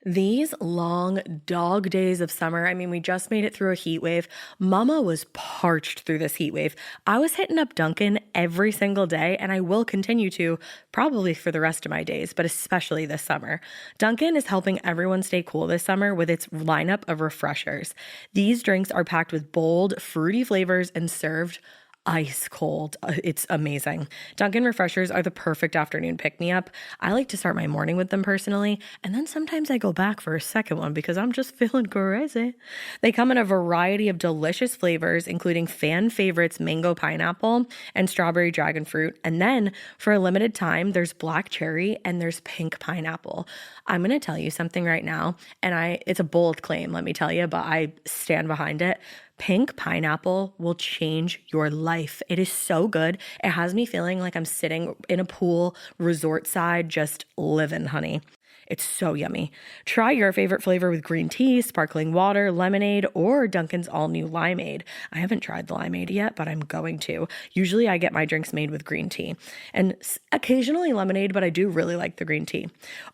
These long dog days of summer, I mean, we just made it through a heat wave. Mama was parched through this heat wave. I was hitting up Dunkin' every single day, and I will continue to probably for the rest of my days, but especially this summer. Dunkin' is helping everyone stay cool this summer with its lineup of refreshers. These drinks are packed with bold, fruity flavors and served ice cold. It's amazing. Dunkin' refreshers are the perfect afternoon pick-me-up. I like to start my morning with them personally, and then sometimes I go back for a second one because I'm just feeling crazy. They come in a variety of delicious flavors, including fan favorites mango pineapple and strawberry dragon fruit. And then for a limited time, there's black cherry and there's pink pineapple. I'm going to tell you something right now, and it's a bold claim, let me tell you, but I stand behind it. Pink pineapple will change your life. It is so good. It has me feeling like I'm sitting in a pool, resort side, just living, honey. It's so yummy. Try your favorite flavor with green tea, sparkling water, lemonade, or Dunkin's all-new limeade. I haven't tried the limeade yet, but I'm going to. Usually I get my drinks made with green tea and occasionally lemonade, but I do really like the green tea.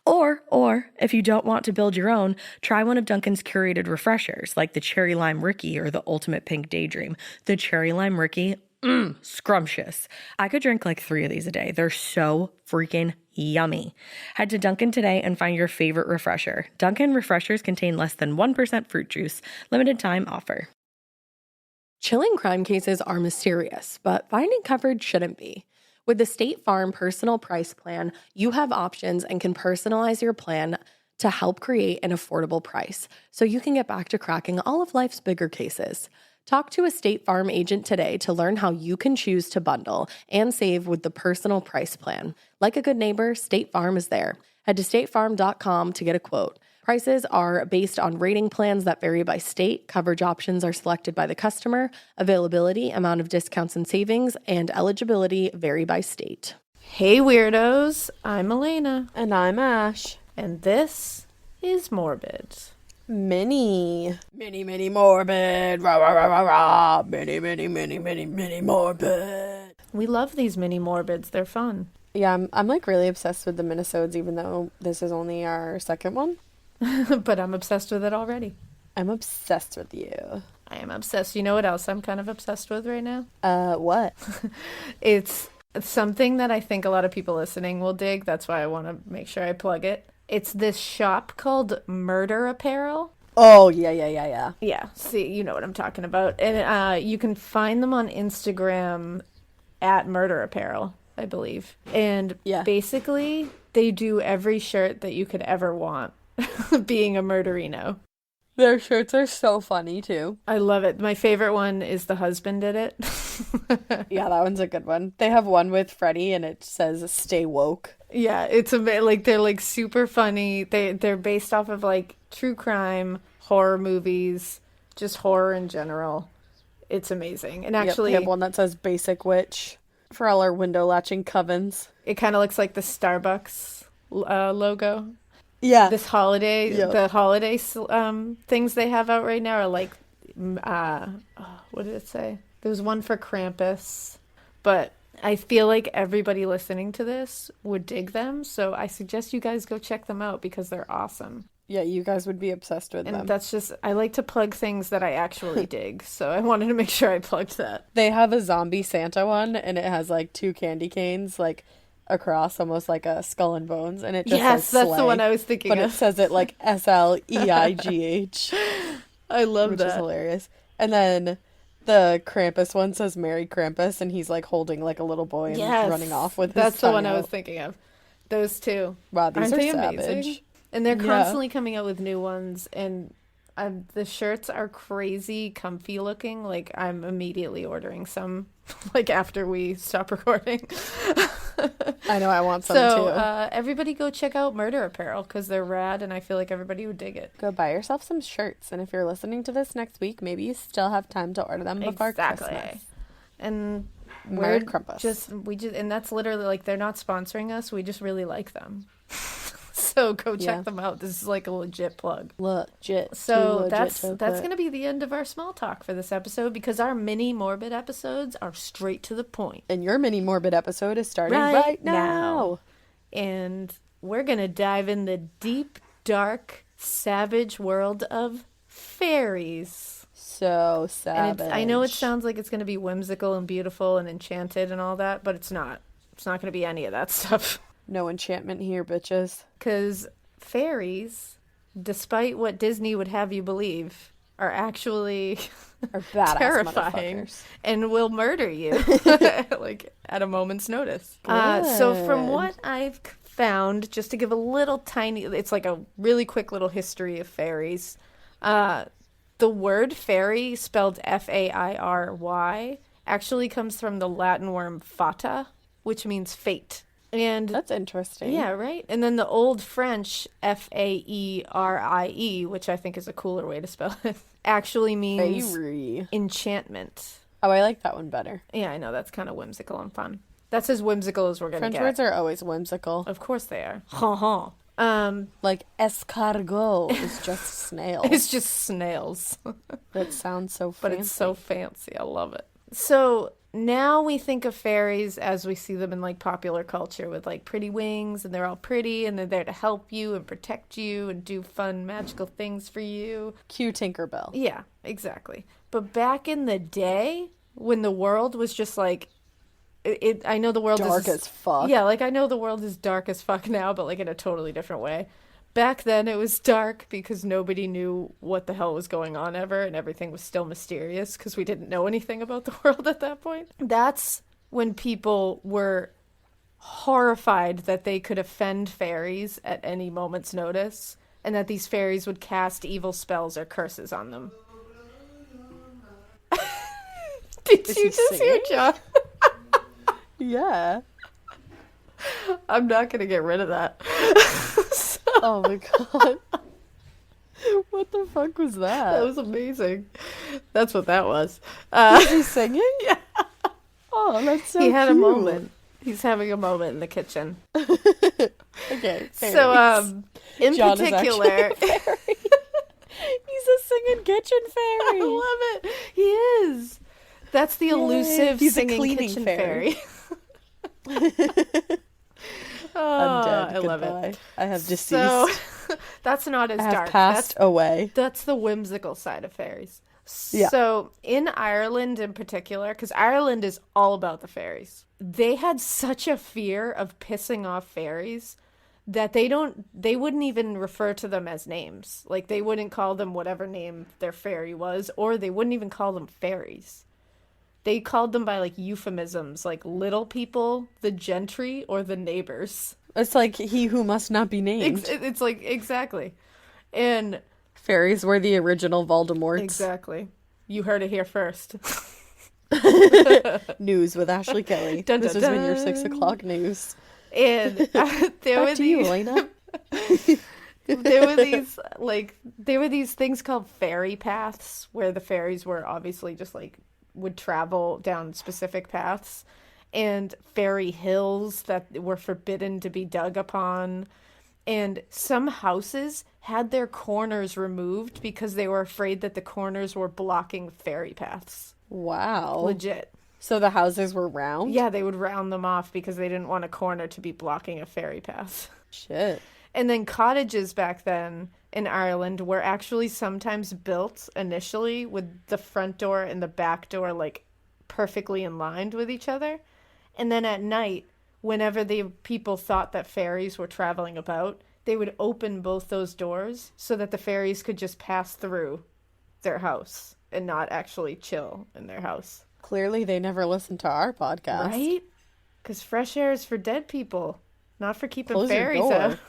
Or if you don't want to build your own, try one of Dunkin's curated refreshers like the Cherry Lime Ricky or the Ultimate Pink Daydream. The Cherry Lime Ricky, scrumptious. I could drink like 3 of these a day. They're so freaking yummy. Head to Dunkin' today and find your favorite refresher. Dunkin' refreshers contain less than 1% fruit juice. Limited time offer. Chilling crime cases are mysterious, but finding coverage shouldn't be. With the State Farm Personal Price Plan, you have options and can personalize your plan to help create an affordable price so you can get back to cracking all of life's bigger cases. Talk to a State Farm agent today to learn how you can choose to bundle and save with the Personal Price Plan. Like a good neighbor, State Farm is there. Head to statefarm.com to get a quote. Prices are based on rating plans that vary by state. Coverage options are selected by the customer. Availability, amount of discounts and savings, and eligibility vary by state. Hey weirdos, I'm Alaina. And I'm Ash. And this is Morbid. Mini morbid. Rah, rah, rah, rah, rah. Mini morbid. We love these mini morbids. They're fun. Yeah, I'm like really obsessed with the minisodes, even though this is only our second one. But I'm obsessed with it already. I'm obsessed with you. I am obsessed. You know what else I'm kind of obsessed with right now? What? It's something that I think a lot of people listening will dig. That's why I want to make sure I plug it. It's this shop called Murder Apparel. Oh, yeah. Yeah, see, you know what I'm talking about. And you can find them on Instagram at Murder Apparel, I believe. And basically, they do every shirt that you could ever want, being a murderino. Their shirts are so funny, too. I love it. My favorite one is the husband did it. Yeah, that one's a good one. They have one with Freddie, and it says, "Stay woke." Yeah, it's like they're like super funny. They're based off of like true crime, horror movies, just horror in general. It's amazing. And actually, we have one that says "Basic Witch" for all our window latching covens. It kind of looks like the Starbucks logo. Yeah. This holiday, the holiday things they have out right now are like, what did it say? There was one for Krampus, but I feel like everybody listening to this would dig them, so I suggest you guys go check them out because they're awesome. Yeah, you guys would be obsessed with them. And that's just, I like to plug things that I actually dig, so I wanted to make sure I plugged that. They have a zombie Santa one, and it has like 2 candy canes, like across, almost like a skull and bones, and it just says that's Slay, the one I was thinking but of. it says it like SLEIGH. I love which that. Which is hilarious. And then the Krampus one says Merry Krampus, and he's like holding like a little boy and running off with his That's the one tongue I out. was thinking of. Those two. Wow, these Aren't are they savage. amazing? And they're constantly coming out with new ones, and the shirts are crazy comfy looking. Like, I'm immediately ordering some, like, after we stop recording. I know, I want some too. So, everybody go check out Murder Apparel, because they're rad, and I feel like everybody would dig it. Go buy yourself some shirts, and if you're listening to this next week, maybe you still have time to order them before Christmas. And Merry Krampus. And that's literally, like, they're not sponsoring us, we just really like them. So go check them out. This is like a legit plug. Legit. So that's going to be the end of our small talk for this episode, because our mini morbid episodes are straight to the point. And your mini morbid episode is starting right now. And we're going to dive in the deep, dark savage world of fairies. So And savage. I know it sounds like it's going to be whimsical and beautiful and enchanted and all that, but it's not. It's not going to be any of that stuff. No enchantment here, bitches. Because fairies, despite what Disney would have you believe, are actually Or badass terrifying motherfuckers. and will murder you like at a moment's notice. So from Good. what I've found, just to give a little tiny, it's like a really quick little history of fairies. The word fairy, spelled Fairy, actually comes from the Latin word fata, which means fate. And That's interesting. yeah, right. And then the old French Faerie, which I think is a cooler way to spell it, actually means Fairy. enchantment. Oh, I like that one better. Yeah, I know, that's kind of whimsical and fun. That's as whimsical as we're gonna French get. words are always whimsical. Of course they are. Ha ha. Like escargot is just snail. It's just snails, That sounds so fancy. but it's so fancy. I love it. So now we think of fairies as we see them in like popular culture with like pretty wings, and they're all pretty and they're there to help you and protect you and do fun magical things for you. Cue Tinkerbell. Yeah, exactly. But back in the day, when the world was just like, I know the world Dark is as fuck. Yeah, like I know the world is dark as fuck now, but like in a totally different way. Back then it was dark because nobody knew what the hell was going on ever, and everything was still mysterious because we didn't know anything about the world at that point. That's when people were horrified that they could offend fairies at any moment's notice, and that these fairies would cast evil spells or curses on them. Did Is you he just hear singing? John? Yeah. I'm not gonna get rid of that. Oh my god. What the fuck was that? That was amazing. That's what that was. Is he singing? Yeah. Oh, that's so He had a cute. moment. He's having a moment in the kitchen. Okay. So, fairies. in John is particular, actually a fairy. He's a singing kitchen I fairy. love it. He is. That's the elusive He's a singing cleaning kitchen fairy. Oh, I'm dead. I love Goodbye. it. I have deceased. So, that's not as I have dark. passed away. That's the whimsical side of fairies. Yeah. So in Ireland in particular, because Ireland is all about the fairies, they had such a fear of pissing off fairies that they wouldn't even refer to them as names. Like they wouldn't call them whatever name their fairy was, or they wouldn't even call them fairies. They called them by like euphemisms, like little people, the gentry, or the neighbors. It's like he who must not be named. It's like, exactly. And Fairies were the original Voldemorts. exactly. You heard it here first. News with Ashley Kelley. Dun, This dun, has been your dun. 6 o'clock news. And there were Back to you, these, Alaina. there were these things called fairy paths where the fairies were obviously just like would travel down specific paths, and fairy hills that were forbidden to be dug upon. And some houses had their corners removed because they were afraid that the corners were blocking fairy paths. Wow. Legit. So the houses were round? Yeah, they would round them off because they didn't want a corner to be blocking a fairy path. Shit. And then cottages back then in Ireland were actually sometimes built initially with the front door and the back door like perfectly in line with each other. And then at night, whenever the people thought that fairies were traveling about, they would open both those doors so that the fairies could just pass through their house and not actually chill in their house. Clearly they never listened to our podcast. Right? Because fresh air is for dead people, not for keeping Close your fairies door. out.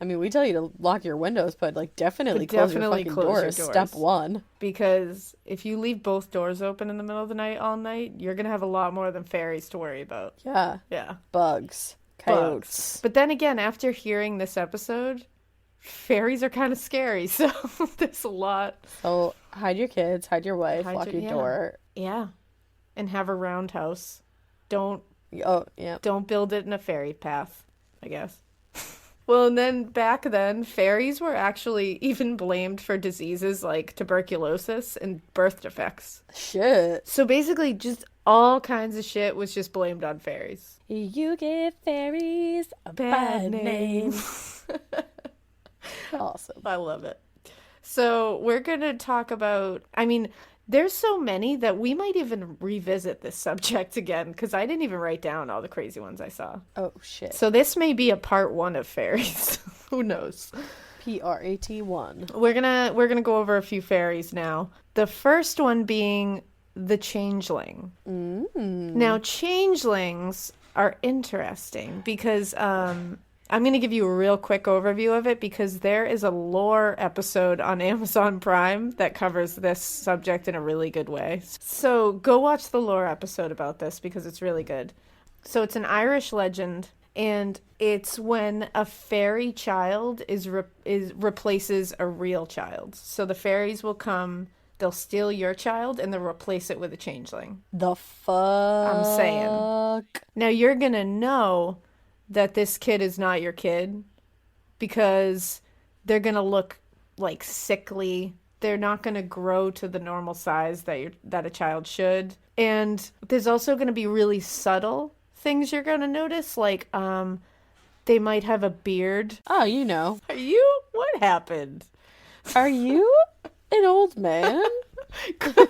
I mean, we tell you to lock your windows, but like definitely But close definitely your fucking close your doors. doors. Step 1. Because if you leave both doors open in the middle of the night all night, you're going to have a lot more than fairies to worry about. Yeah. Yeah. Bugs. Coyotes. But then again, after hearing this episode, fairies are kind of scary. So there's a lot. So hide your kids, hide your wife, lock your yeah. door. Yeah. And have a roundhouse. Don't Oh, yeah. build it in a fairy path, I guess. Well, and then back then, fairies were actually even blamed for diseases like tuberculosis and birth defects. Shit. So basically, just all kinds of shit was just blamed on fairies. You give fairies a bad name. Awesome. I love it. So we're going to talk about, there's so many that we might even revisit this subject again because I didn't even write down all the crazy ones I saw. Oh, shit. So this may be a part 1 of fairies. Who knows? PRAT1. We're gonna go over a few fairies now. The first one being the changeling. Now, changelings are interesting because I'm going to give you a real quick overview of it because there is a lore episode on Amazon Prime that covers this subject in a really good way. So go watch the lore episode about this because it's really good. So it's an Irish legend, and it's when a fairy child replaces a real child. So the fairies will come, they'll steal your child, and they'll replace it with a changeling. The fuck? I'm saying. Now you're going to know that this kid is not your kid because they're going to look like sickly. They're not going to grow to the normal size that a child should. And there's also going to be really subtle things you're going to notice, like they might have a beard. Oh, you know. What happened? Are you an old man?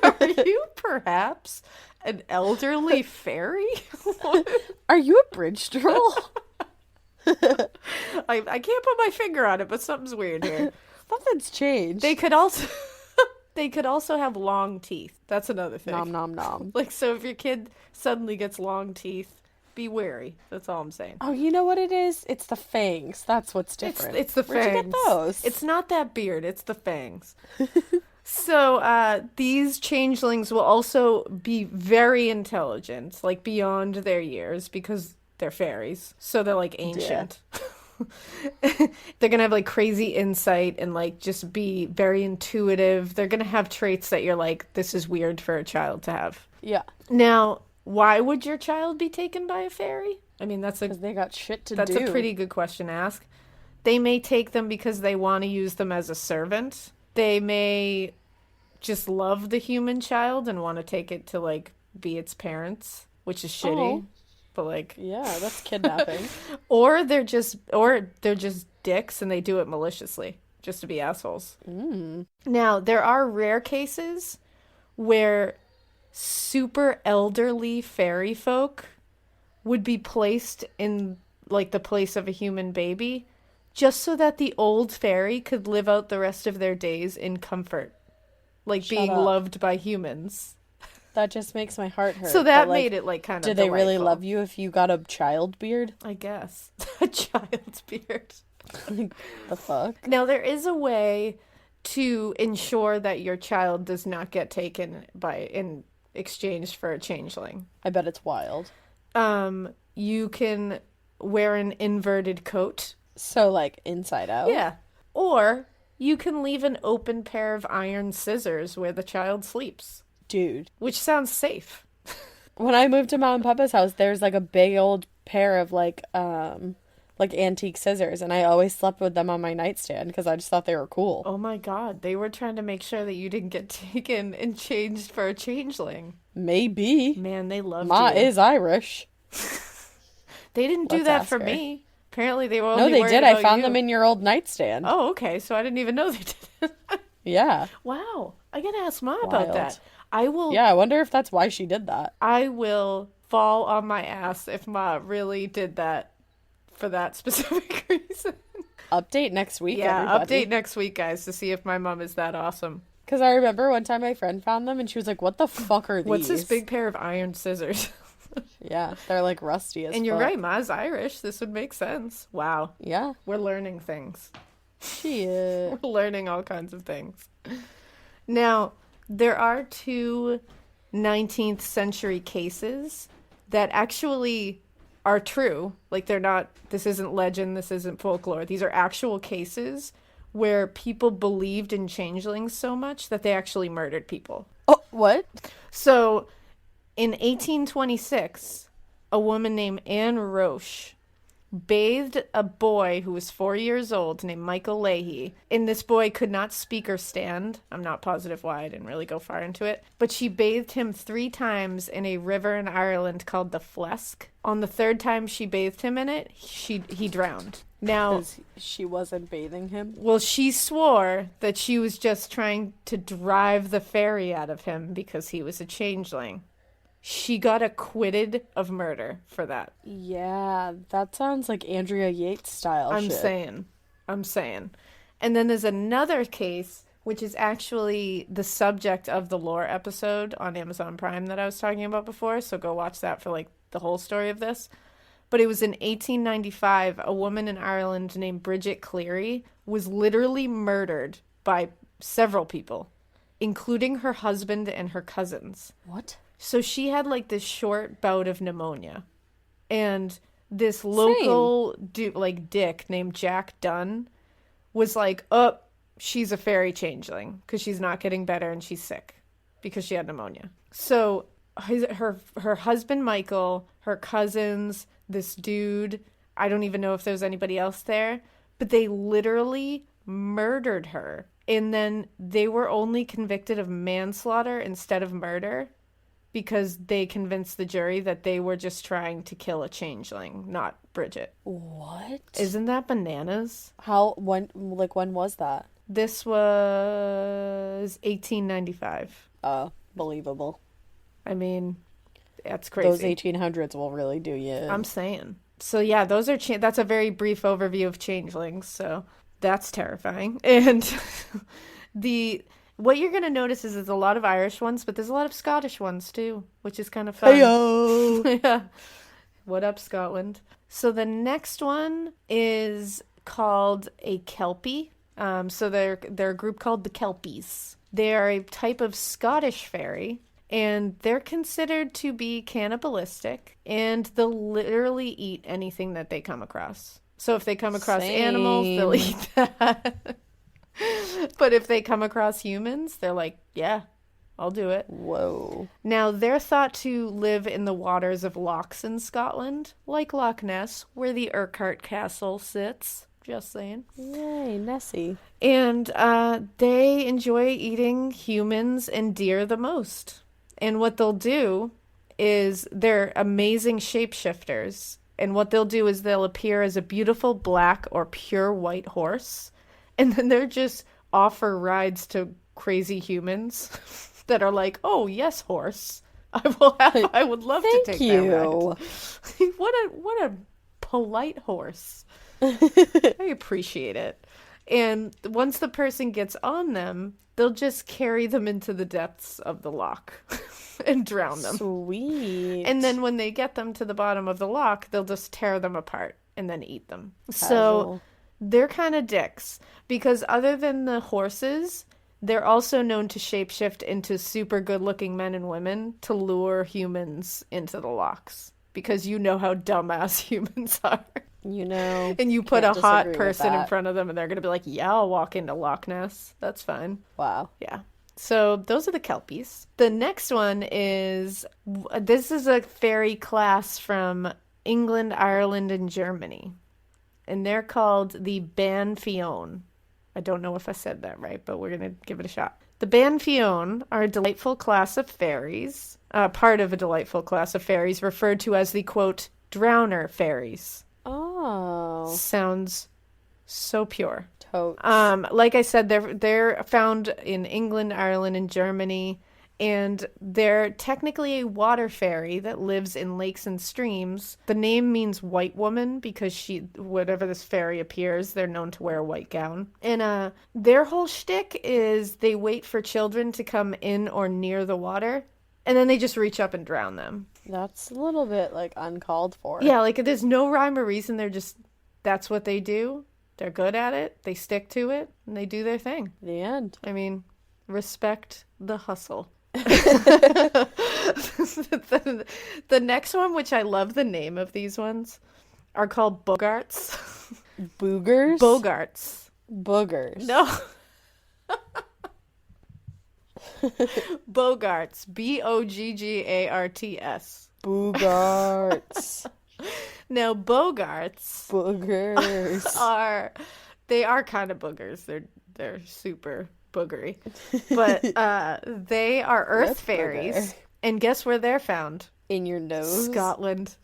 Are you perhaps an elderly fairy? Are you a bridge troll? I can't put my finger on it, but something's weird here. Something's changed. They could also have long teeth. That's another thing. Nom nom nom. Like, so if your kid suddenly gets long teeth, be wary. That's all I'm saying. Oh, you know what it is? It's the fangs. That's what's different. It's the fangs. Where'd you get those? It's not that beard. It's the fangs. So these changelings will also be very intelligent, like beyond their years, because they're fairies. So they're like ancient. Yeah. They're going to have like crazy insight and like just be very intuitive. They're going to have traits that you're like, this is weird for a child to have. Yeah. Now, why would your child be taken by a fairy? Because they got shit to do. That's a pretty good question to ask. They may take them because they want to use them as a servant. They may just love the human child and want to take it to like be its parents, which is shitty. Oh. But like, yeah, that's kidnapping. or they're just dicks and they do it maliciously just to be assholes. Now, there are rare cases where super elderly fairy folk would be placed in like the place of a human baby just so that the old fairy could live out the rest of their days in comfort, like being loved by humans. That just makes my heart hurt. So that made it like kind of Did they really love you if you got a child beard? I guess. A child's beard. The fuck? Now, there is a way to ensure that your child does not get taken in exchange for a changeling. I bet it's wild. You can wear an inverted coat. So, like, inside out? Yeah. Or you can leave an open pair of iron scissors where the child sleeps. Dude. Which sounds safe. When I moved to Mom and Papa's house, there's like a big old pair of like antique scissors, and I always slept with them on my nightstand because I just thought they were cool. Oh my god, they were trying to make sure that you didn't get taken and changed for a changeling. Maybe. Man, they loved Ma you. is Irish. They didn't do that for me. Apparently they were only No, they did. I found you. them in your old nightstand. Oh, okay. So I didn't even know they did. Yeah. Wow. I gotta ask Ma about that. I will. Yeah, I wonder if that's why she did that. I will fall on my ass if Ma really did that for that specific reason. Update next week, yeah, everybody. update next week, guys, to see if my mom is that awesome. Because I remember one time my friend found them and she was like, what the fuck are these? What's this big pair of iron scissors? Yeah, they're like rusty as fuck. And you're right, Ma's Irish. This would make sense. Wow. Yeah. We're learning things. Shit. We're learning all kinds of things. Now, there are 2 19th century cases that actually are true. Like, they're not, this isn't legend, this isn't folklore. These are actual cases where people believed in changelings so much that they actually murdered people. Oh, what? So, in 1826, a woman named Anne Roche bathed a boy who was 4 years old named Michael Leahy. And this boy could not speak or stand. I'm not positive why. I didn't really go far into it. But she bathed him 3 times in a river in Ireland called the Flesk. On the 3rd time she bathed him in it, he drowned. Now, Because she wasn't bathing him. well, she swore that she was just trying to drive the fairy out of him because he was a changeling. She got acquitted of murder for that. Yeah, that sounds like Andrea Yates style I'm shit. saying. And then there's another case, which is actually the subject of the lore episode on Amazon Prime that I was talking about before. So go watch that for like the whole story of this. But it was in 1895, a woman in Ireland named Bridget Cleary was literally murdered by several people, including her husband and her cousins. What? So she had like this short bout of pneumonia. And this local dick named Jack Dunn was like, oh, she's a fairy changeling because she's not getting better and she's sick because she had pneumonia. So her husband Michael, her cousins, this dude, I don't even know if there's anybody else there, but they literally murdered her. And then they were only convicted of manslaughter instead of murder because they convinced the jury that they were just trying to kill a changeling, not Bridget. What? Isn't that bananas? When was that? This was 1895. Believable. I mean, that's crazy. Those 1800s will really do you in. I'm saying. So yeah, those are that's a very brief overview of changelings. So that's terrifying. And what you're gonna notice is there's a lot of Irish ones, but there's a lot of Scottish ones too, which is kind of fun. Heyo! Yeah. What up, Scotland? So the next one is called a Kelpie. So they're a group called the Kelpies. They are a type of Scottish fairy. And they're considered to be cannibalistic, and they'll literally eat anything that they come across. So if they come across animals, they'll eat that. But if they come across humans, they're like, yeah, I'll do it. Whoa. Now, they're thought to live in the waters of lochs in Scotland, like Loch Ness, where the Urquhart castle sits. Just saying. Yay, Nessie. And they enjoy eating humans and deer the most. And what they'll do is they're amazing shapeshifters. And what they'll do is they'll appear as a beautiful black or pure white horse. And then they're just offer rides to crazy humans that are like, oh, yes, horse. I would love to take that ride. What a polite horse. I appreciate it. And once the person gets on them, they'll just carry them into the depths of the loch and drown them. Sweet. And then when they get them to the bottom of the loch, they'll just tear them apart and then eat them. Casual. So they're kind of dicks because other than the horses, they're also known to shapeshift into super good-looking men and women to lure humans into the lochs because you know how dumbass humans are. You know. And you put a hot person in front of them and they're going to be like, yeah, I'll walk into Loch Ness. That's fine. Wow. Yeah. So those are the Kelpies. The next one this is a fairy class from England, Ireland, and Germany. And they're called the Banfion. I don't know if I said that right, but we're going to give it a shot. The Banfion are a delightful class of fairies, part of a delightful class of fairies referred to as the, quote, drowner fairies. Oh. Sounds so pure. Totes. Like I said, they're found in England, Ireland, and Germany, and they're technically a water fairy that lives in lakes and streams. The name means white woman because whatever this fairy appears, they're known to wear a white gown. And their whole shtick is they wait for children to come in or near the water, and then they just reach up and drown them. That's a little bit, like, uncalled for. Yeah, like, there's no rhyme or reason. That's what they do. They're good at it. They stick to it, and they do their thing. The end. I mean, respect the hustle. The next one, which I love the name of these ones, are called Bogarts. Boogers? Bogarts. Boogers. No. Bogarts. Boggarts. Bogarts. Now, Bogarts Boogers. they are kind of boogers. They're super boogery. But they are earth That's fairies. booger. And guess where they're found? In your nose? Scotland.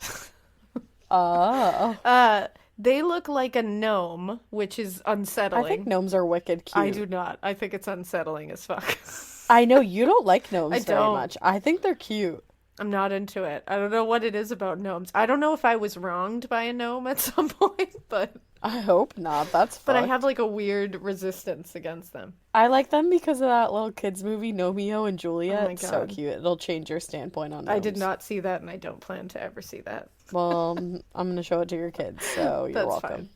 Oh. They look like a gnome, which is unsettling. I think gnomes are wicked cute. I do not. I think it's unsettling as fuck. I know you don't like gnomes I very don't. much. I think they're cute. I'm not into it. I don't know what it is about gnomes. I don't know if I was wronged by a gnome at some point, but I hope not. That's I fucked. have like a weird resistance against them. I like them because of that little kids movie, Romeo and Juliet. Oh my It's so God. cute. It'll change your standpoint on I did gnomes. not see that, and I don't plan to ever see that. Well, I'm going to show it to your kids, so you're That's welcome. fine.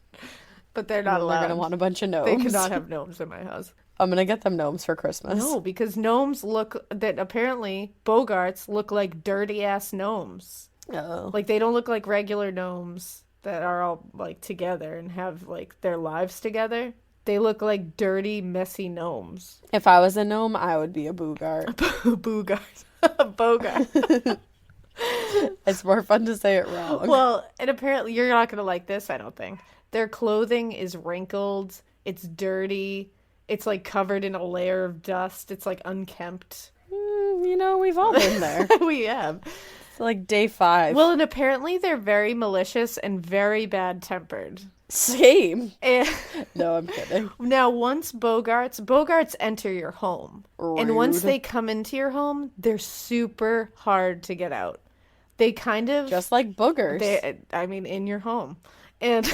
But they're not They're allowed. going to want a bunch of gnomes. They cannot have gnomes in my house. I'm going to get them gnomes for Christmas. No, because gnomes apparently Bogarts look like dirty ass gnomes. Oh. Like they don't look like regular gnomes that are all like together and have like their lives together. They look like dirty, messy gnomes. If I was a gnome, I would be a boogart. Boogart. Bogart. It's more fun to say it wrong. Well, and apparently you're not going to like this, I don't think. Their clothing is wrinkled. It's dirty. It's like covered in a layer of dust. It's like unkempt. We've all been there. We have. It's like day 5. Well, and apparently they're very malicious and very bad-tempered. Same. And No, I'm kidding. now, once Bogarts enter your home. And once Rude. they come into your home, they're super hard to get out. They kind of... Just like boogers. in your home. And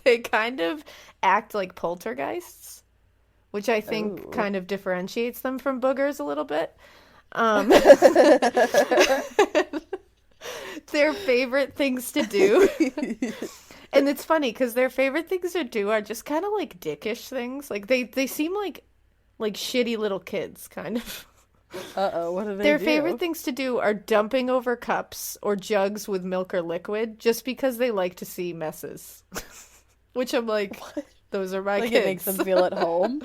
they kind of act like poltergeists, which I think Ooh. kind of differentiates them from boogers a little bit. Their favorite things to do. And it's funny because their favorite things to do are just kind of like dickish things. Like they seem like shitty little kids, kind of. Uh-oh, what do they Their do? favorite things to do are dumping over cups or jugs with milk or liquid just because they like to see messes. Which I'm like, those are my Like kids. it makes them feel at home.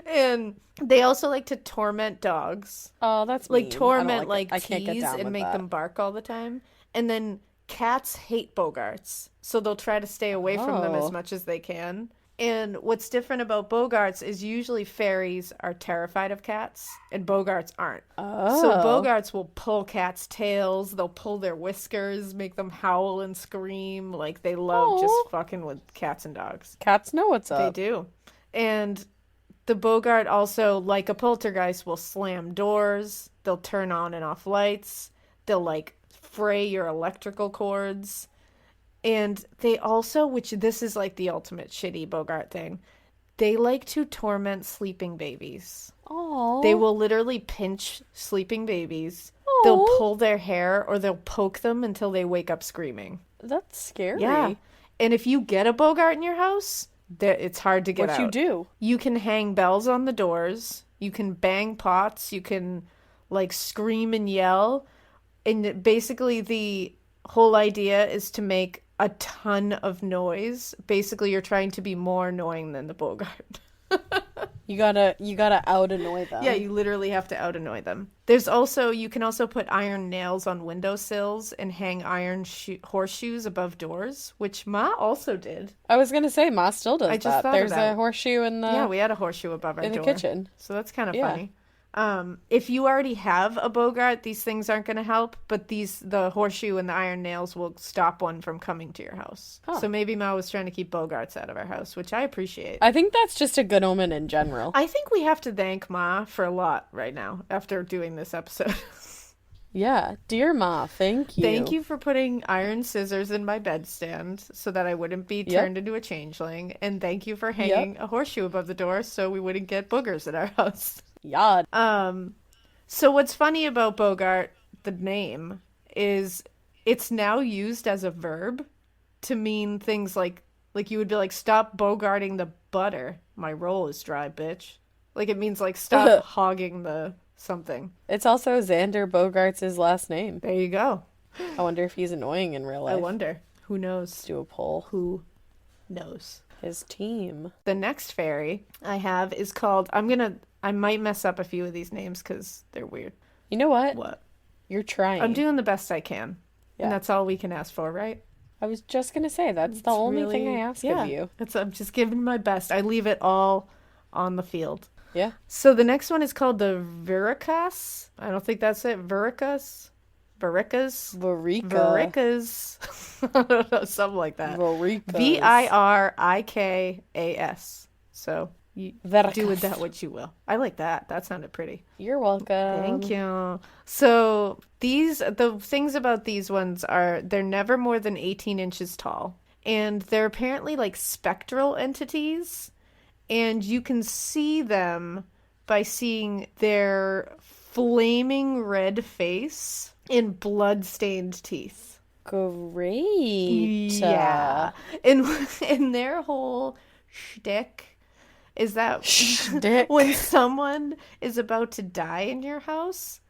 And they also like to torment dogs. Oh, that's Like mean. torment, I don't like I can't get tease down and with make that. them bark all the time. And then cats hate Bogarts, so they'll try to stay away from them as Oh. much as they can. And what's different about Bogarts is usually fairies are terrified of cats, and Bogarts aren't. Oh. So Bogarts will pull cats' tails, they'll pull their whiskers, make them howl and scream. Like they love just Aw. fucking with cats and dogs. Cats know what's They up. do. And the Bogart also, like a poltergeist, will slam doors. They'll turn on and off lights. They'll like fray your electrical cords. And they also, which this is like the ultimate shitty Bogart thing, they like to torment sleeping babies. Oh. They will literally pinch sleeping babies. They'll pull their hair or they'll poke them until they wake up screaming. That's scary. Yeah. And if you get a Bogart in your house, it's hard to get What out. you do? You can hang bells on the doors. You can bang pots. You can like scream and yell. And basically the whole idea is to make a ton of noise. Basically you're trying to be more annoying than the Bogart. You gotta out annoy them. Yeah, you literally have to out annoy them. You can also put iron nails on windowsills and hang iron horseshoes above doors, which Ma also did. I was gonna say, Ma still does I just that. thought of There's that. a horseshoe in the Yeah, we had a horseshoe above our in the door. kitchen. So that's kind of Yeah. funny. If you already have a Bogart, these things aren't going to help, but the horseshoe and the iron nails will stop one from coming to your house. Huh. So maybe Ma was trying to keep Bogarts out of our house, which I appreciate. I think that's just a good omen in general. I think we have to thank Ma for a lot right now after doing this episode. Yeah, dear Ma, thank you. Thank you for putting iron scissors in my bedstand so that I wouldn't be turned into a changeling. And thank you for hanging a horseshoe above the door so we wouldn't get boogers in our house. Yeah. So what's funny about Bogart, the name, is it's now used as a verb to mean things like you would be like, stop bogarting the butter. My roll is dry, bitch. Like it means like stop hogging the something. It's also Xander Bogarts' last name. There you go. I wonder if he's annoying in real life. I wonder. Who knows? Let's do a poll. Who knows? His team. The next fairy I have is called, I might mess up a few of these names because they're weird. You know what? What? You're trying. I'm doing the best I can. Yeah. And that's all we can ask for, right? I was just gonna say, that's the only thing I ask of you. I'm just giving my best. I leave it all on the field. Yeah. So the next one is called the Veracas. I don't think that's it. Veracas? Vericas? Vericas. I don't know, something like that. Vericas. Virikas. So you do with that what you will. I like that. That sounded pretty. You're welcome. Thank you. So the things about these ones are they're never more than 18 inches tall. And they're apparently like spectral entities. And you can see them by seeing their flaming red face and blood-stained teeth. Great. Yeah. And their whole shtick is that when someone is about to die in your house,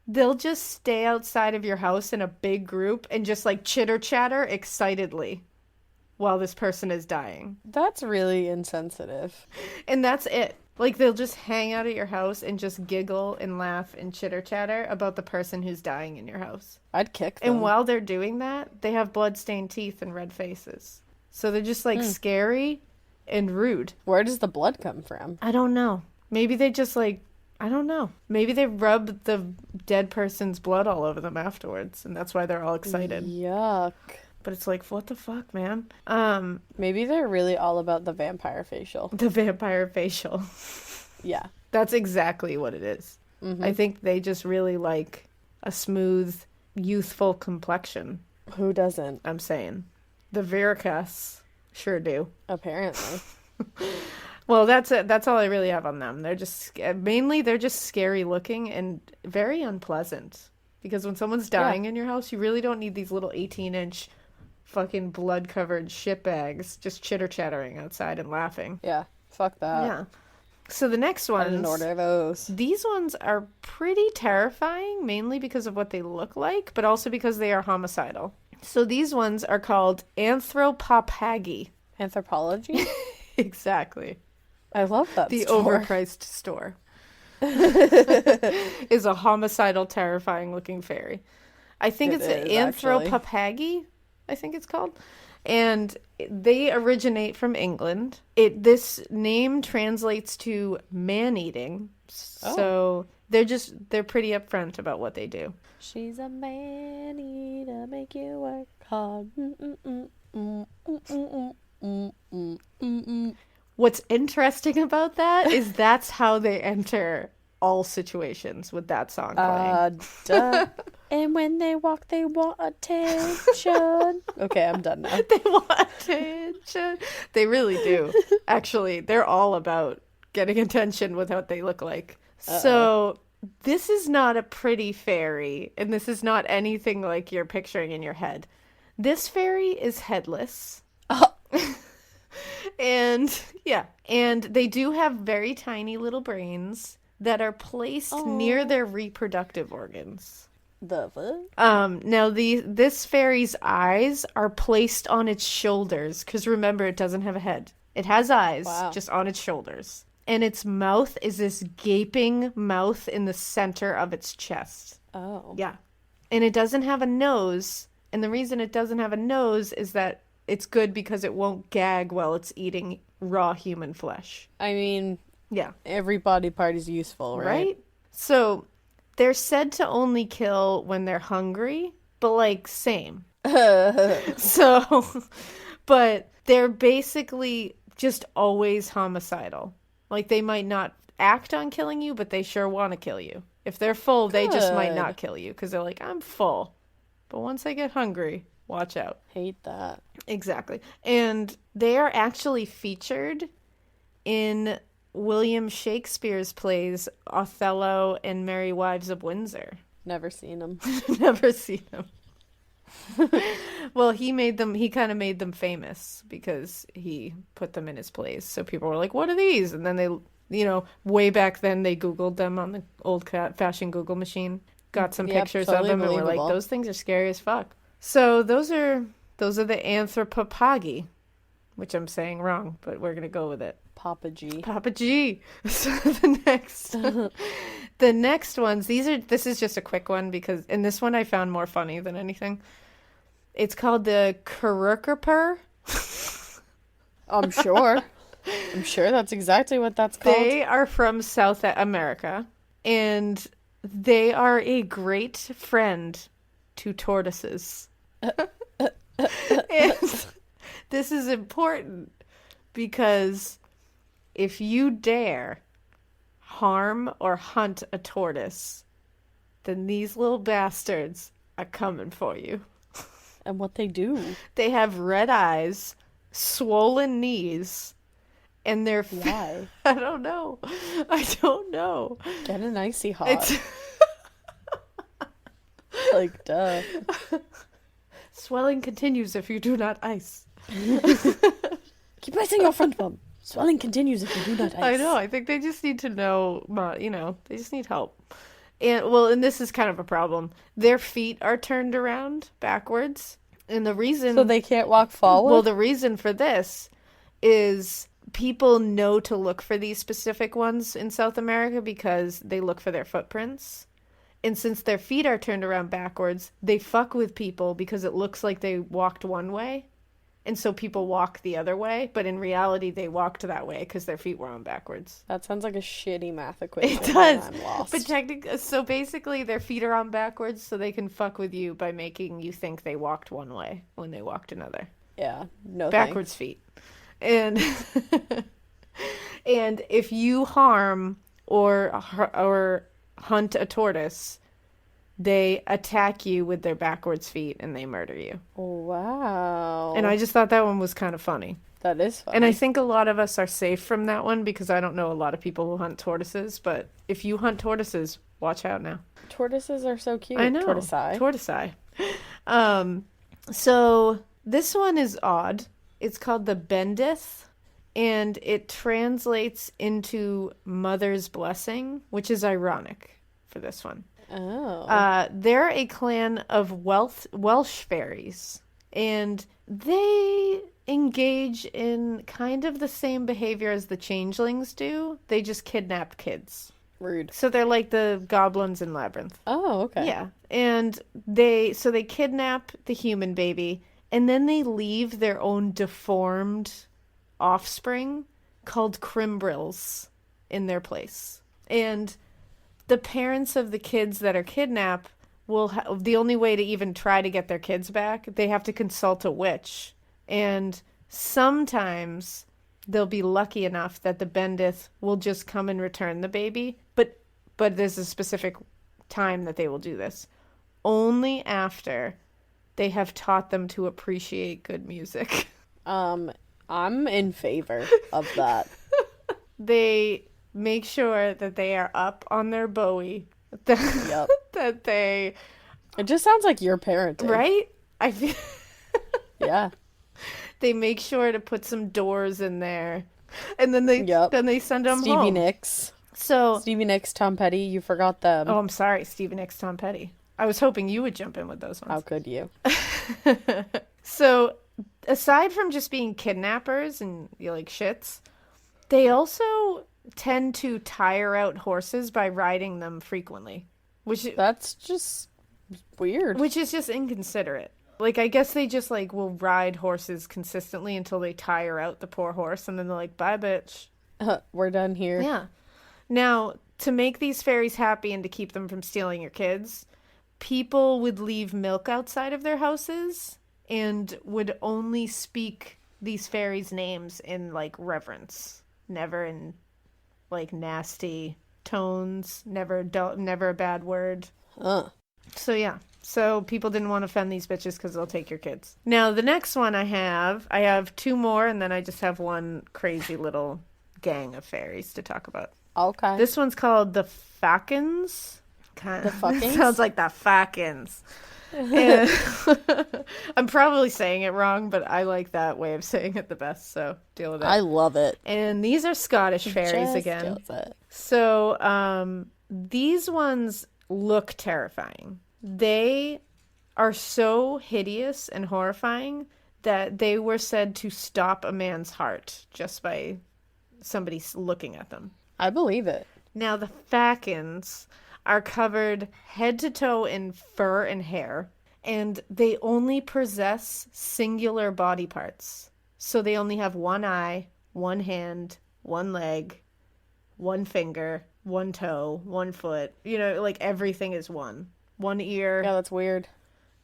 they'll just stay outside of your house in a big group and just like chitter-chatter excitedly while this person is dying. That's really insensitive. And that's it. Like, they'll just hang out at your house and just giggle and laugh and chitter-chatter about the person who's dying in your house. I'd kick them. And while they're doing that, they have blood-stained teeth and red faces. So they're just, like, scary and rude. Where does the blood come from? I don't know. Maybe they just, like, I don't know. Maybe they rub the dead person's blood all over them afterwards, and that's why they're all excited. Yuck. But it's like, what the fuck, man? Maybe they're really all about the vampire facial. The vampire facial. Yeah. That's exactly what it is. Mm-hmm. I think they just really like a smooth, youthful complexion. Who doesn't? I'm saying. The Veracas sure do. Apparently. Well, that's it. That's all I really have on them. They're just scary looking and very unpleasant. Because when someone's dying in your house, you really don't need these little 18-inch fucking blood-covered shitbags just chitter-chattering outside and laughing. Yeah, fuck that. Yeah. So the next ones... I didn't order those. These ones are pretty terrifying, mainly because of what they look like, but also because they are homicidal. So these ones are called anthropophagi. Anthropology? Exactly. I love that The store. overpriced store. Is a homicidal, terrifying-looking fairy. I think it's anthropophagi, I think it's called. And they originate from England. This name translates to man-eating. So they're pretty upfront about what they do. She's a man-eater, make you work hard. What's interesting about that is that's how they enter all situations with that song playing. Duh. And when they walk, they want attention. Okay, I'm done now. They want attention. They really do. Actually, they're all about getting attention with what they look like. So this is not a pretty fairy, and this is not anything like you're picturing in your head. This fairy is headless. And they do have very tiny little brains that are placed near their reproductive organs. The fuck? Now this fairy's eyes are placed on its shoulders, because remember, it doesn't have a head. It has eyes, just on its shoulders. And its mouth is this gaping mouth in the center of its chest. Oh. Yeah. And it doesn't have a nose, and the reason it doesn't have a nose is that it's good because it won't gag while it's eating raw human flesh. I mean, yeah, every body part is useful, right? So they're said to only kill when they're hungry, but like same. But they're basically just always homicidal. Like they might not act on killing you, but they sure want to kill you. If they're full, they just might not kill you because they're like, I'm full. But once I get hungry, watch out. Hate that. Exactly. And they are actually featured in William Shakespeare's plays Othello and Merry Wives of Windsor. Never seen them. Never seen them. Well, he kind of made them famous because he put them in his plays. So people were like, what are these? And then they, way back then they Googled them on the old fashioned Google machine, got some pictures of them and were like, those things are scary as fuck. So those are the anthropophagi, which I'm saying wrong, but we're going to go with it. Papa G. So the next ones, this is just a quick one and this one I found more funny than anything. It's called the Urquhart. I'm sure. I'm sure that's exactly what that's called. They are from South America, and they are a great friend to tortoises. And this is important because if you dare harm or hunt a tortoise, then these little bastards are coming for you. And what they do. They have red eyes, swollen knees, and they're... Why? I don't know. Get an icy hot. It's... Like, duh. Swelling continues if you do not ice. Keep icing your front bum. Swelling continues if you do not ice. I know. I think they just need to know, they just need help. And this is kind of a problem. Their feet are turned around backwards. And the reason... So they can't walk forward? Well, the reason for this is people know to look for these specific ones in South America because they look for their footprints. And since their feet are turned around backwards, they fuck with people because it looks like they walked one way. And so people walk the other way. But in reality, they walked that way because their feet were on backwards. That sounds like a shitty math equation. It does. I'm lost. But so basically, their feet are on backwards so they can fuck with you by making you think they walked one way when they walked another. Yeah, no backwards thanks. Feet. And and if you harm or hunt a tortoise, they attack you with their backwards feet and they murder you. Wow. And I just thought that one was kind of funny. That is funny. And I think a lot of us are safe from that one because I don't know a lot of people who hunt tortoises, but if you hunt tortoises, watch out now. Tortoises are so cute. I know. Tortoisei. So this one is odd. It's called the Bendith, and it translates into Mother's Blessing, which is ironic for this one. Oh. They're a clan of Welsh fairies, and they engage in kind of the same behavior as the changelings do. They just kidnap kids. Rude. So they're like the goblins in Labyrinth. Oh, okay. Yeah. And they kidnap the human baby, and then they leave their own deformed offspring called crimbrils in their place. And the parents of the kids that are kidnapped the only way to even try to get their kids back, they have to consult a witch. And sometimes they'll be lucky enough that the Bendith will just come and return the baby. But there's a specific time that they will do this. Only after they have taught them to appreciate good music. I'm in favor of that. They make sure that they are up on their Bowie. Yep. That they... It just sounds like your parenting. Right? I feel... Yeah. They make sure to put some doors in there. And then they send them Stevie home. Nicks. So Stevie Nicks, Tom Petty, you forgot them. Oh, I'm sorry, Stevie Nicks, Tom Petty. I was hoping you would jump in with those ones. How could you? So, aside from just being kidnappers and like shits, they also tend to tire out horses by riding them frequently, That's just weird. which is just inconsiderate. Like, I guess they just like will ride horses consistently until they tire out the poor horse, and then they're like, "Bye, bitch." We're done here. Yeah. Now, to make these fairies happy and to keep them from stealing your kids, people would leave milk outside of their houses and would only speak these fairies' names in, like, reverence. Never in, like, nasty tones. Never a bad word. So, yeah. So, people didn't want to offend these bitches because they'll take your kids. Now, the next one I have two more, and then I just have one crazy little gang of fairies to talk about. Okay. This one's called the Fackins. The fuckings? Sounds like the Fackins. And I'm probably saying it wrong, but I like that way of saying it the best, so deal with it. I love it. And these are Scottish fairies Just again. deal with it. So, these ones look terrifying. They are so hideous and horrifying that they were said to stop a man's heart just by somebody looking at them. I believe it. Now, the Fackins are covered head to toe in fur and hair, And they only possess singular body parts. So they only have one eye, one hand, one leg, one finger, one toe, one foot. You know, like everything is one. One ear. Yeah, that's weird.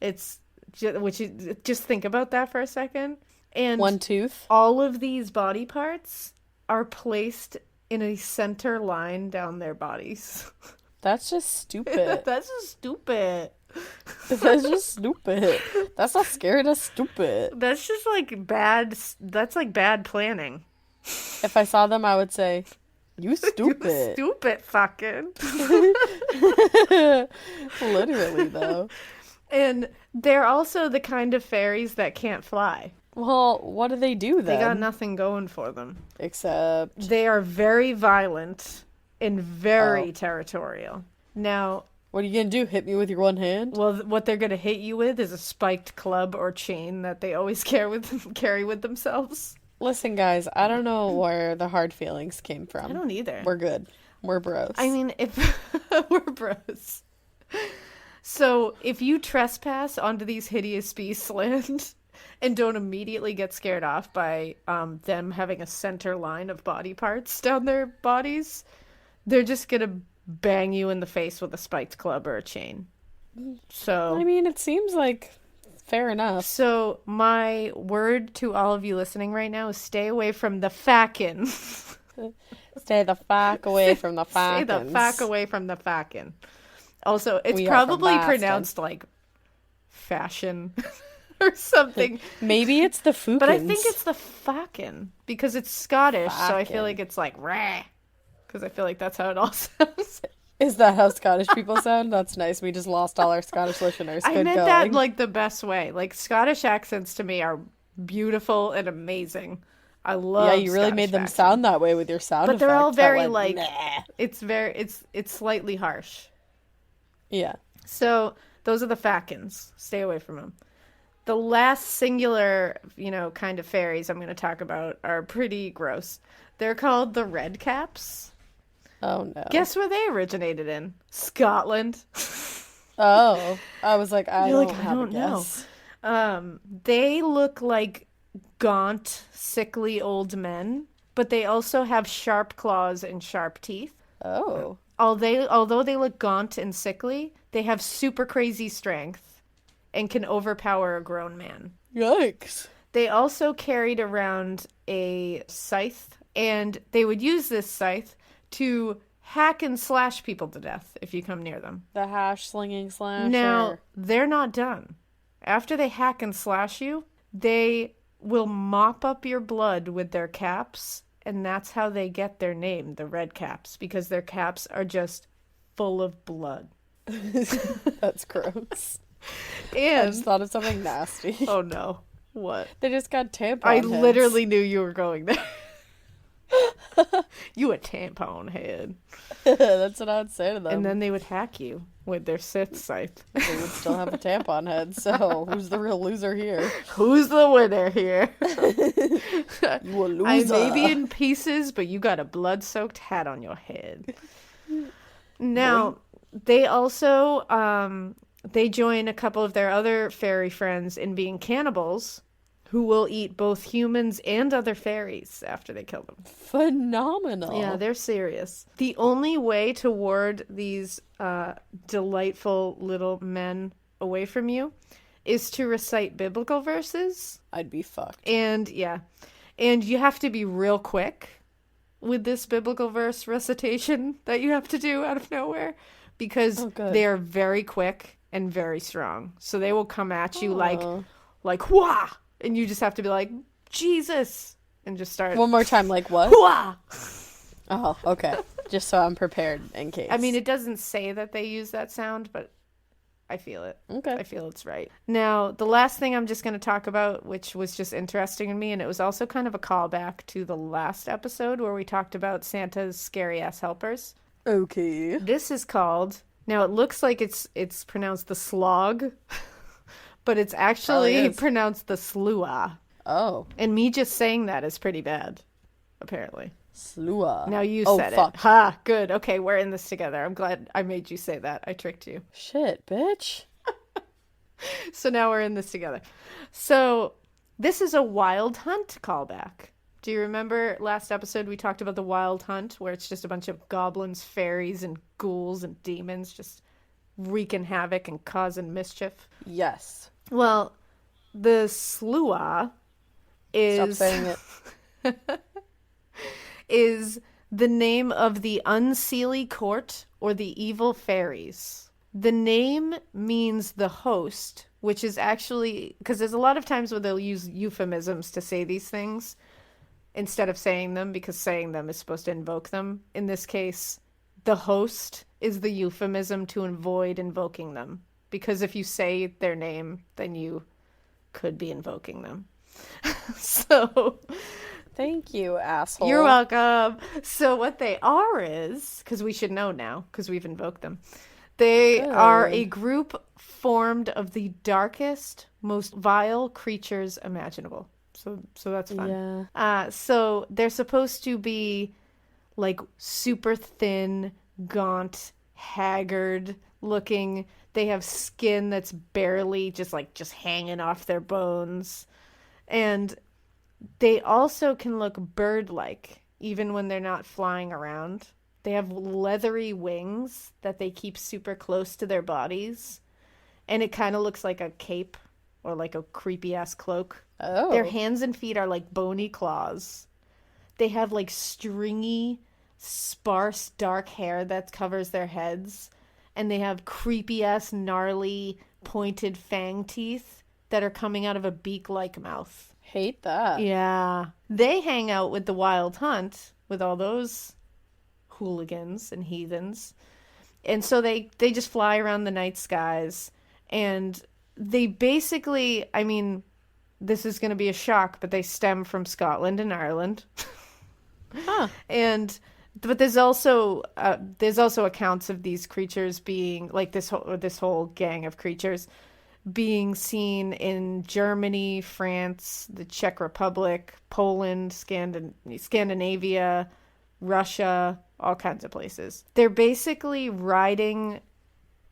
It's just think about that for a second. And one tooth. all of these body parts are placed in a center line down their bodies. That's just stupid. That's just stupid. That's just stupid. That's not scary, that's stupid. That's just like bad. That's like bad planning. If I saw them, I would say, you stupid. Stupid fucking. Literally, though. And they're also the kind of fairies that can't fly. Well, what do they do then? They got nothing going for them. Except... They are very violent and very territorial. Now... What are you gonna do, hit me with your one hand? Well, what they're gonna hit you with is a spiked club or chain that they always carry with themselves. Listen, guys, I don't know where the hard feelings came from. I don't either. We're good. We're bros. I mean, if we're bros. So, if you trespass onto these hideous beasts' land and don't immediately get scared off by them having a center line of body parts down their bodies, they're just gonna bang you in the face with a spiked club or a chain. So, I mean, it seems like fair enough. So, my word to all of you listening right now is stay away from the fackin. Stay the fuck away from the Stay fuckins. the fuck away from the fackin. Also, it's We are from probably Boston. pronounced like fashion or something. Maybe it's the Fookins. But I think it's the fackin because it's Scottish, so I feel Fackin. like it's like rah. Because I feel like that's how it all sounds. Is that how Scottish people sound? That's nice. We just lost all our Scottish listeners. I Good meant going. that like the best way. Like Scottish accents to me are beautiful and amazing. I love. Yeah, you really Scottish made them accents. sound that way with your sound But they're all effect that very went, like "Nah." it's slightly harsh. Yeah. So those are the fackins. Stay away from them. The last singular, kind of fairies I'm going to talk about are pretty gross. They're called the red caps. Oh no. Guess where they originated in? Scotland. Oh, I was like, I You're don't like, I have don't a know. guess. They look like gaunt, sickly old men, but they also have sharp claws and sharp teeth. Oh. Although they look gaunt and sickly, they have super crazy strength and can overpower a grown man. Yikes. They also carried around a scythe, and they would use this scythe to hack and slash people to death if you come near them. The hash slinging slasher. Now, they're not done. After they hack and slash you, they will mop up your blood with their caps, and that's how they get their name, the red caps, because their caps are just full of blood. That's gross. I And just thought of something nasty. oh no, what? They just got tampon I heads. literally knew you were going there. You a tampon head. That's what I would say to them. And then they would hack you with their Sith scythe. They would still have a tampon head, so who's the real loser here? Who's the winner here? You a loser. I may be in pieces, but you got a blood-soaked hat on your head. Now, they also, they join a couple of their other fairy friends in being cannibals who will eat both humans and other fairies after they kill them. Phenomenal. Yeah, they're serious. The only way to ward these delightful little men away from you is to recite biblical verses. I'd be fucked. And you have to be real quick with this biblical verse recitation that you have to do out of nowhere because they are very quick and very strong. So they will come at you like wah, and you just have to be like, Jesus, and just start. One more time, like what? Wah! Oh, okay. Just so I'm prepared in case. I mean, it doesn't say that they use that sound, but I feel it. Okay. I feel it's right. Now, the last thing I'm just going to talk about, which was just interesting to me, and it was also kind of a callback to the last episode where we talked about Santa's scary-ass helpers. Okay. This is called... Now, it looks like it's pronounced the slog, but it's actually pronounced the slua. Oh. And me just saying that is pretty bad, apparently. Slua. Now you said fuck. it. Ha, good. Okay, we're in this together. I'm glad I made you say that. I tricked you. Shit, bitch. So now we're in this together. So this is a Wild Hunt callback. Do you remember last episode we talked about the Wild Hunt, where it's just a bunch of goblins, fairies, and ghouls and demons just wreaking havoc and causing mischief? Yes. Well, the Sirois Stop is saying it. is the name of the unseelie court or the evil fairies. The name means the host, which is actually because there's a lot of times where they'll use euphemisms to say these things instead of saying them, because saying them is supposed to invoke them. In this case, the host is the euphemism to avoid invoking them, because if you say their name, then you could be invoking them. So Thank you, asshole. you're welcome. So what they are is, because we should know now, because we've invoked them, they are a group formed of the darkest, most vile creatures imaginable. So that's fun. Yeah. So they're supposed to be like super thin, gaunt, haggard looking. They have skin that's barely just hanging off their bones. And they also can look bird-like even when they're not flying around. They have leathery wings that they keep super close to their bodies. And it kind of looks like a cape or like a creepy-ass cloak. Oh. Their hands and feet are like bony claws. They have like stringy, sparse, dark hair that covers their heads. And they have creepy-ass, gnarly, pointed fang teeth that are coming out of a beak-like mouth. Hate that. Yeah. They hang out with the Wild Hunt, with all those hooligans and heathens. And so they just fly around the night skies. And they basically, I mean, this is going to be a shock, but they stem from Scotland and Ireland. Huh. But there's also accounts of these creatures being like this whole gang of creatures being seen in Germany, France, the Czech Republic, Poland, Scandinavia, Russia, all kinds of places. They're basically riding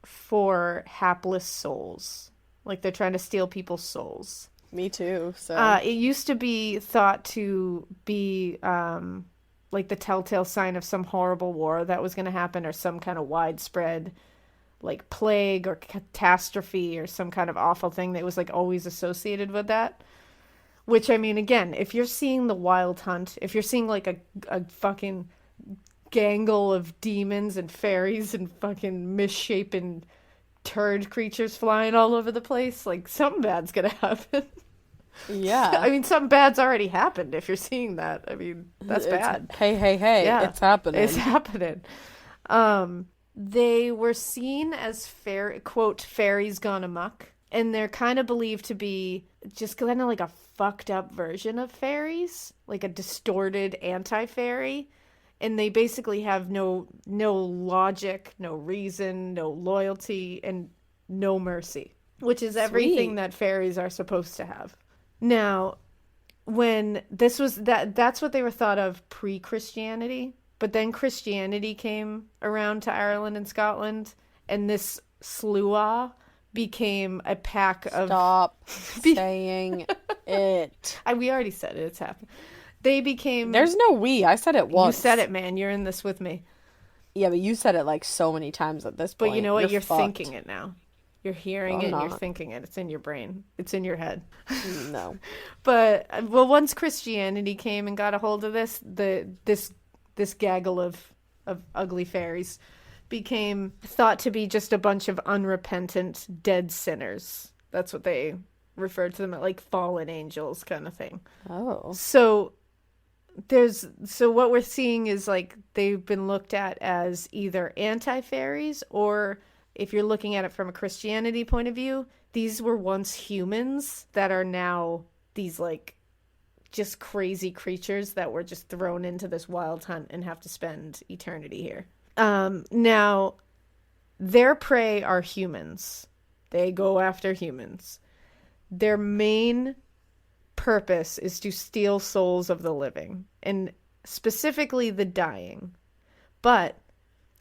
for hapless souls. Like they're trying to steal people's souls. Me too. So It used to be thought to be like the telltale sign of some horrible war that was going to happen, or some kind of widespread like plague or catastrophe or some kind of awful thing that was like always associated with that. Which, I mean, again, if you're seeing the Wild Hunt, if you're seeing like a fucking gangle of demons and fairies and fucking misshapen turd creatures flying all over the place, like something bad's gonna happen. yeah. I mean, something bad's already happened if you're seeing that. I mean, that's bad. Hey, Yeah. it's happening. It's happening. They were seen as quote, fairies gone amok. And they're kind of believed to be just kind of like a fucked up version of fairies, like a distorted anti-fairy. And they basically have no logic, no reason, no loyalty, and no mercy, which is everything Sweet. that fairies are supposed to have. Now, when this was that's what they were thought of pre-Christianity, but then Christianity came around to Ireland and Scotland, and this Sirois became a pack of... Stop saying it. We already said it. It's happened. They became... There's no we. I said it once. You said it, man. You're in this with me. Yeah, but you said it like so many times at this point. But you know what? You're fucked. thinking it now. You're hearing it and you're not. thinking it. It's in your brain. It's in your head. No. But, well, once Christianity came and got a hold of this, this gaggle of ugly fairies became thought to be just a bunch of unrepentant dead sinners. That's what they referred to them as, like fallen angels kind of thing. Oh. So what we're seeing is like they've been looked at as either anti-fairies, or if you're looking at it from a Christianity point of view, these were once humans that are now these like just crazy creatures that were just thrown into this wild hunt and have to spend eternity here. Now, their prey are humans. They go after humans. Their main purpose is to steal souls of the living, and specifically the dying. But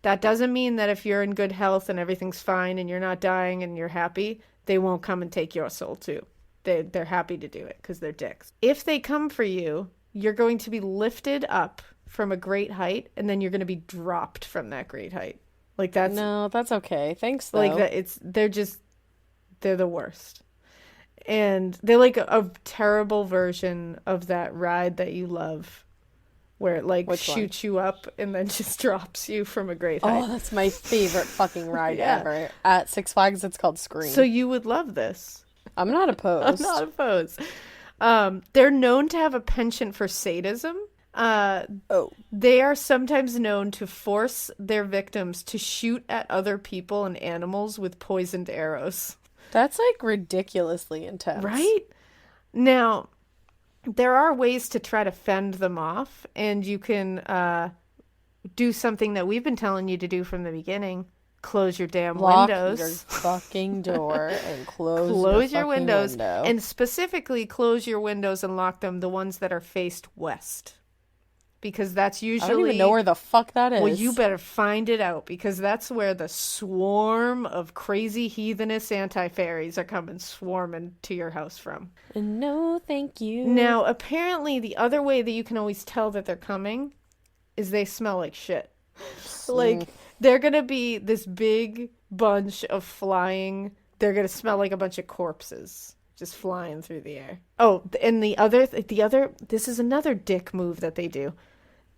that doesn't mean that if you're in good health and everything's fine and you're not dying and you're happy, they won't come and take your soul too. They're happy to do it because they're dicks. If they come for you, you're going to be lifted up from a great height, and then you're going to be dropped from that great height. Like that's No, that's okay. Thanks though. like that. They're the worst, and they're like a terrible version of that ride that you love, where it like shoots you up and then just drops you from a great height. Oh, that's my favorite fucking ride Yeah. ever. At Six Flags, it's called Scream. So you would love this. I'm not opposed. I'm not opposed. They're known to have a penchant for sadism. They are sometimes known to force their victims to shoot at other people and animals with poisoned arrows. That's like ridiculously intense. Right? Now, there are ways to try to fend them off, and you can do something that we've been telling you to do from the beginning. Close your damn Lock windows. your fucking door and close Your windows. window. And specifically close your windows and lock them, the ones that are faced west. Because that's usually... I don't even know where the fuck that is. Well, you better find it out, because that's where the swarm of crazy heathenous anti-fairies are coming swarming to your house from. No, thank you. Now, apparently, the other way that you can always tell that they're coming is they smell like shit. Like, they're going to be this big bunch of flying... They're going to smell like a bunch of corpses just flying through the air. Oh, and the other... This is another dick move that they do.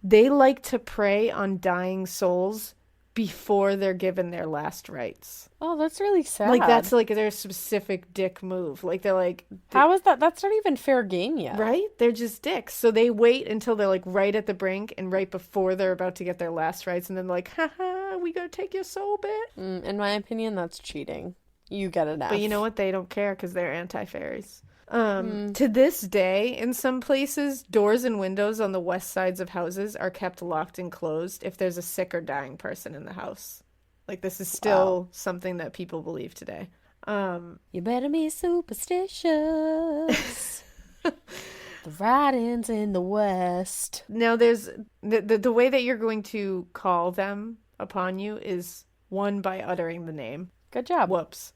They like to prey on dying souls before they're given their last rites. Oh, that's really sad. Like, that's like their specific dick move. Like, they're like... How is that? That's not even fair game yet. Right? They're just dicks. So they wait until they're like right at the brink and right before they're about to get their last rites. And then like, haha, we gotta take your soul, bitch. In my opinion, that's cheating. You get an F. But you know what? They don't care because they're anti-fairies. To this day, in some places, doors and windows on the west sides of houses are kept locked and closed if there's a sick or dying person in the house. Like, this is still something that people believe today. You better be superstitious. The writings in the west. Now, there's the way that you're going to call them upon you is one by uttering the name. Good job. Whoops.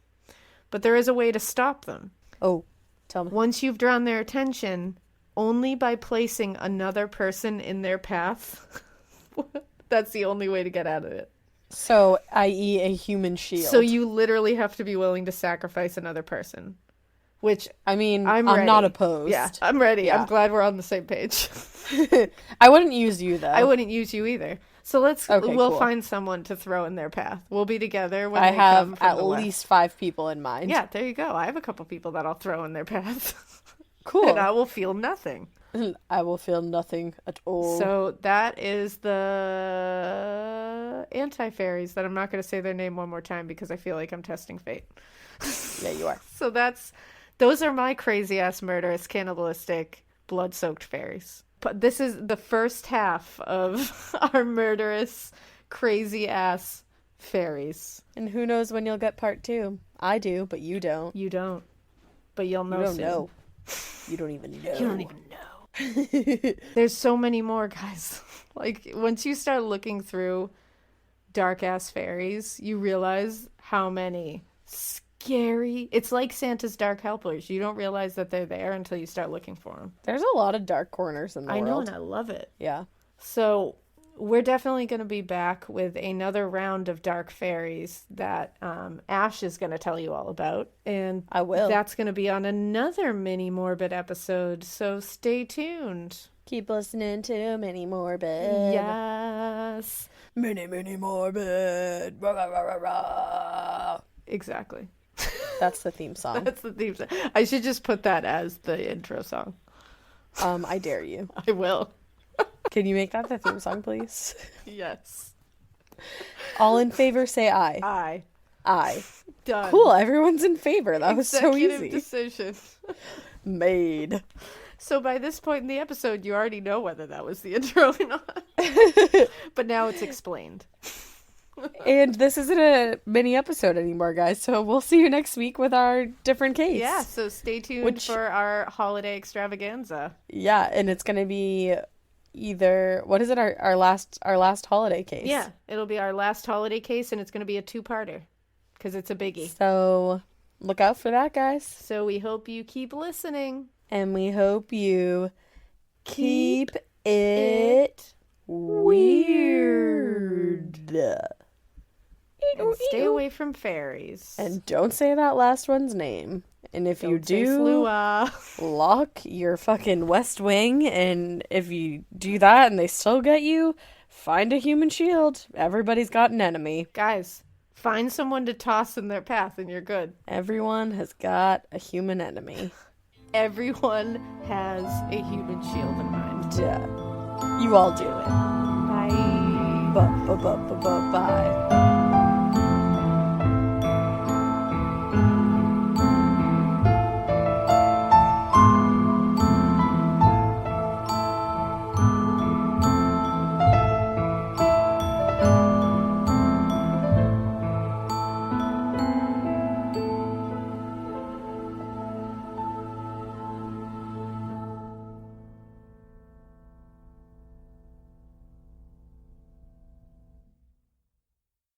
But there is a way to stop them. Oh, tell me. Once you've drawn their attention, only by placing another person in their path. That's the only way to get out of it. So, i.e. a human shield. So you literally have to be willing to sacrifice another person. Which, I mean, I'm ready. not opposed. Yeah, I'm ready. Yeah. I'm glad we're on the same page. I wouldn't use you, though. I wouldn't use you either. So we'll cool. find someone to throw in their path. We'll be together when I they have come from at the west. least 5 people in mind. Yeah, there you go. I have a couple people that I'll throw in their path. Cool. And I will feel nothing. I will feel nothing at all. So that is the anti-fairies that I'm not going to say their name one more time because I feel like I'm testing fate. Yeah, you are. So those are my crazy-ass, murderous, cannibalistic, blood-soaked fairies. But this is the first half of our murderous, crazy-ass fairies. And who knows when you'll get part 2. I do, but you don't. You don't. But you'll know You don't soon. know. You don't even know. You don't even know. There's so many more, guys. Like, once you start looking through dark-ass fairies, you realize how many scary... It's like Santa's dark helpers. You don't realize that they're there until you start looking for them. There's a lot of dark corners in the world. I know, and I love it. Yeah. So we're definitely going to be back with another round of dark fairies that Ash is going to tell you all about. And I will. That's going to be on another Mini Morbid episode. So stay tuned. Keep listening to Mini Morbid. Yes. Mini Morbid. Rah, rah, rah, rah, rah. Exactly. That's the theme song. That's the theme song. I should just put that as the intro song. I dare you. I will. Can you make that the theme song, please? Yes. All in favor, say aye. Aye. Aye. Done. Cool, everyone's in favor. That was so Executive easy. decision. Made. So by this point in the episode, you already know whether that was the intro or not. But now it's explained. And this isn't a mini episode anymore, guys. So we'll see you next week with our different case. Yeah, so stay tuned for our holiday extravaganza. Yeah, and it's gonna be either what is it, our last holiday case. Yeah, it'll be our last holiday case, and it's going to be a 2-parter because it's a biggie. So look out for that, guys. So we hope you keep listening. And we hope you keep it weird. And stay away from fairies. And don't say that last one's name. And if you Don't say do, Sirois. lock your fucking West Wing. And if you do that and they still get you, find a human shield. Everybody's got an enemy. Guys, find someone to toss in their path and you're good. Everyone has got a human enemy. Everyone has a human shield in mind. Yeah. You all do it. Bye. Bye.